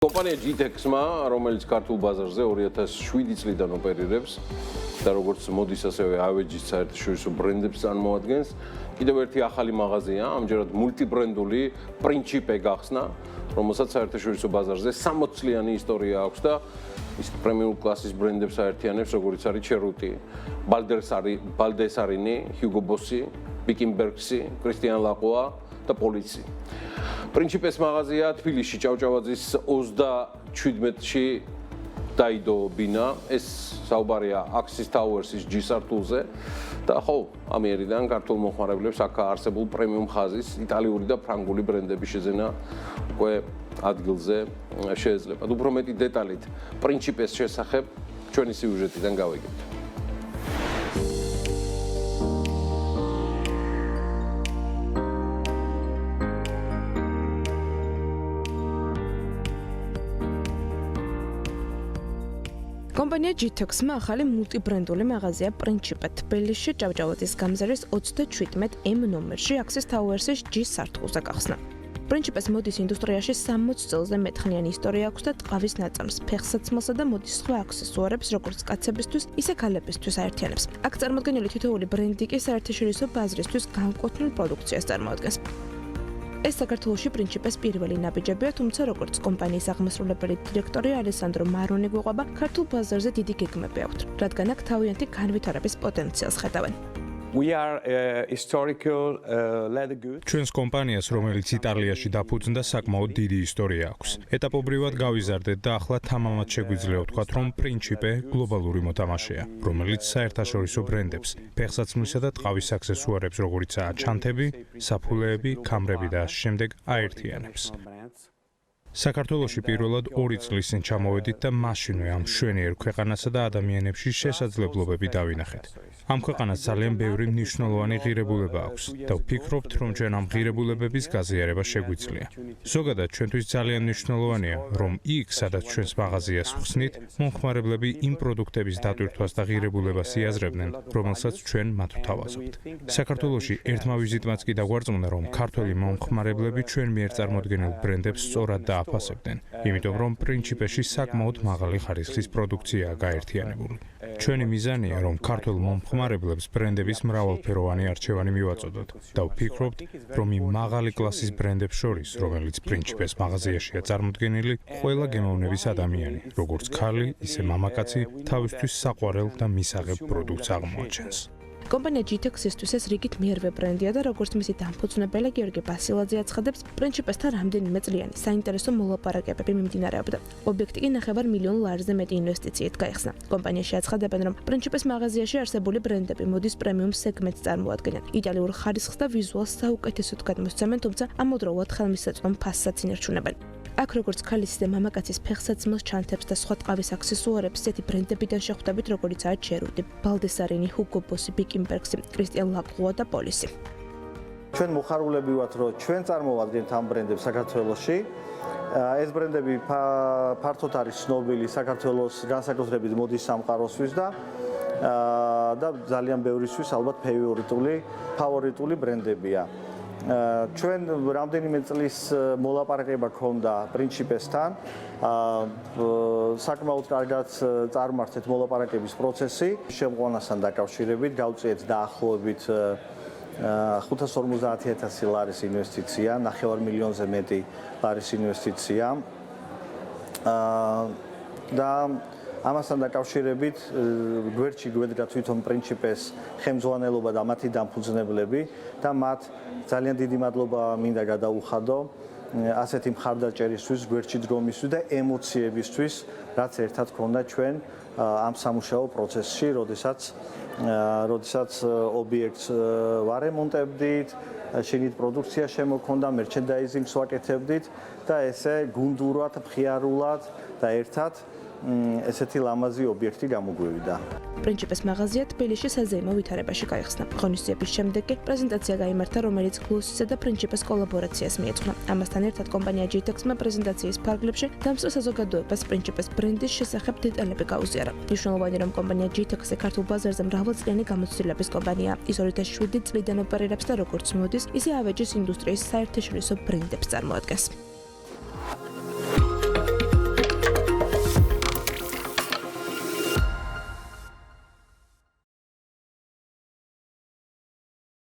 Компания GTEX-მა, რომელიც ქართულ ბაზარზე 2007 წლიდან ოპერირებს და როგორც მოდის ასევე ავეჯის საერთაშორისო ბრენდებს წარმოადგენს, კიდევ ერთი ახალი მაღაზია, ამჯერად მულტიბრენდული პრინჩიპე გახსნა, რომელსაც საერთაშორისო ბაზარზე 60 წლიანი ისტორია აქვს და ის პრემიუმ კლასის ბრენდებს აერთიანებს, როგორც არის ჩერუტი, ბალდესარინი, ჰიუგო ბოსი, ბიკინბერგსი, კრისტიან ლაკოა და პოლიცი. პრინჩიპეს მაღაზია თბილისში ჭავჭავაძის 37-ში დაიდო ბინა, ეს საუბარია Axis Towers-ის G სართულზე და ხო, ამიერიდან ქართულ მომხმარებლებს აქ არსებულ პრემიუმ ხაზის იტალიური და ფრანგული ბრენდების შეძენა უკვე ადგილზე შეეძლება. უფრო მეტი დეტალით პრინჩიპეს შესახებ ჩვენი სიუჟეტიდან გავიგებთ. კომპანია GTEX-მა ახალი მულტიბრენდული მაღაზია პრინჩიპე თბილისში ჭავჭავაძის გამზირის 37M ნომერში Axis Towers-ის G სართულზე გახსნა. პრინჩიპეს მოდის ინდუსტრიაში 60 წელზე მეტხნიანი ისტორია აქვს და ტყავის ნაწამს, ფეხსაცმელსა და მოდის სხვა აქსესუარებს, როგორც კაცებისთვის, ისე ქალებისთვის აერთიანებს. აქ წარმოდგენილი თითოეული ბრენდი კი საერთაშორისო ბაზრისთვის განკუთვნილ პროდუქციას წარმოადგენს. ეს საქართველოში პრინჩიპეს პირველი ნაბიჯებია, თუმცა როგორც კომპანიის აღმასრულებელი დირექტორი ალესანდრო მარონი გვიყვება, ქართულ ბაზარზე დიდი გეგმები აქვთ, რადგან აქ თავიანთი განვითარების პოტენციალს ხედავენ. ჩვენს კომპანიას, რომელიც იტალიაში დაფუძნდა, საკმაოდ დიდი ისტორია აქვს. ეტაპობრივად გავიზარდეთ და ახლა თამამად შეგვიძლია ვთქვათ, რომ პრინჩიპე გლობალური მოთამაშეა, რომელიც საერთაშორისო ბრენდებს, ფეხსაცმლისა და ტყავის აქსესუარებს, როგორიცაა ჩანთები, საფულეები, ქამრები და ამ შემდეგ აერთიანებს. საქართველოში პირველად 2 წლის წინ ჩამოვედით და მაშინვე ამ მშვენიერ ქვეყანასა და ადამიანებში შესაძლებლობები დავინახეთ. ამ ქვეყანას ძალიან ბევრი მნიშვნელოვანი ღირებულება აქვს და ვფიქრობთ, რომ ჩვენ ამ ღირებულებების გაზიარება შეგვიძლია. ზოგადად ჩვენთვის ძალიან მნიშვნელოვანია, რომ იქ, სადაც ჩვენს მაღაზიას ვხსნით, მომხმარებლები იმ პროდუქტების დატვირთვას და ღირებულებას იაზრებდნენ, რომელსაც ჩვენ მათ ვთავაზობთ. საქართველოში ერთმა ვიზიტმაც კი დაგვარწმუნა, რომ ქართველი მომხმარებლები ჩვენ მიერ წარმოდგენილ ბრენდებს სწორად აფასებდნენ, იმიტომ რომ პრინჩიპეში საკმაოდ მაღალი ხარისხის პროდუქციაა გაერთიანებული. ჩვენი მიზანია, რომ ქართულ მომხმარებლებს ბრენდების მრავალფეროვანი არჩევანი მივაწოდოთ და ვფიქრობთ, რომ იმ მაღალი კლასის ბრენდებს შორის, რომელიც პრინჩიპეს მაღაზიაშია წარმოდგენილი, ყველა გემოვნების ადამიანი, როგორც ქალი, ისე მამაკაცი, თავისთვის საყვარელ და მისაღებ პროდუქტს აღმოაჩენს. კომპანია GTEX-ისთვის ეს რიგით მერვე ბრენდია და როგორც მისი დამფუძნებელი გიორგი ბასილაძე აცხადებს, პრინჩიპესთან რამდენიმე წლიანი საინტერესო მოლაპარაკებები მიმდინარეობდა. ობიექტი კი $900,000-ზე მეტი ინვესტიციით გაიხსნა. კომპანიაში აცხადებენ, რომ პრინჩიპეს მაღაზიაში არსებული ბრენდები მოდის პრემიუმ სეგმენტს წარმოადგენენ. იტალიურ ხარისხს და ვიზუალს საუკეთესოდ გადმოსცემენ, თუმცა ამავდროულად ხელმისაწვდომ ფასსაც ინარჩუნებენ. აქ როგორც ქალის და მამაკაცის ფეხსაცმელს, ჩანთებს და სხვა ტყავის აქსესუარებს ისეთი ბრენდებიდან შეხვდებით, როგორიცაა ჩერუტი, ბალდესარინი, ჰუგო ბოსი, ბიკინბერგსი, კრისტიან ლაკოა და პოლისი. ჩვენ მოხარულები ვართ, რომ ჩვენ წარმოვადგენთ ამ ბრენდებს საქართველოში. ეს ბრენდები ფართოდ არის ცნობილი საქართველოს განსაკუთრებით მოდის სამყაროსთვის და ძალიან ბევრისთვის ალბათ ფავორიტული ბრენდებია. ჩვენ რამდენიმე წლის მოლაპარაკება ქონდა პრინჩიპესთან. საკმაოდ კარგად წარმართეთ მოლაპარაკების პროცესი. შემყვანასთან დაკავშირებით გავწიეთ დაახლოებით $550,000 ინვესტიცია, $900,000-ზე მეტი ლარის ინვესტიცია. და ამასთან დაკავშირებით გვერდში გვედგა თვითონ პრინჩიპეს ხელმძღვანელობა და მათი დამფუძნებლები და მათ ძალიან დიდი მადლობა მინდა გადაუხადო ასეთი მხარდაჭერისთვის, გვერდში დგომისთვის და ემოციებისთვის, რაც ერთად ქონდა ჩვენ ამ სამუშაო პროცესში, როდესაც ობიექტს ვარემონტებდით, შინით პროდუქცია შემოქონდა, მერჩენდაიზინგს ვაკეთებდით და ესე გუნდურად, მხიარულად და ერთად ესეთი ლამაზი ობიექტი გამოგვივიდა. პრინჩიპეს მაღაზია თბილისში საზეიმო ვითარებაში გაიხსნა. ღონისძიების შემდეგ კი პრეზენტაცია გაიმართა, რომელიც გლოსისა და პრინჩიპეს კოლაბორაციას მიეძღვნა. ამასთან ერთად კომპანია GTEX-მა პრეზენტაციის ფარგლებში დამსწრე საზოგადოებას პრინჩიპეს ბრენდის შესახებ დეტალები გაუზიარა. მნიშვნელოვანი რომ კომპანია GTEX-ი ქართულ ბაზარზე მრავალწლიანი გამოცდილების კომპანიაა. ის 2007 წლიდან ოპერირებს და როგორც მოდის, ისე ავეჯის ინდუსტრიის საერთაშორისო ბრენდებს წარმოადგენს.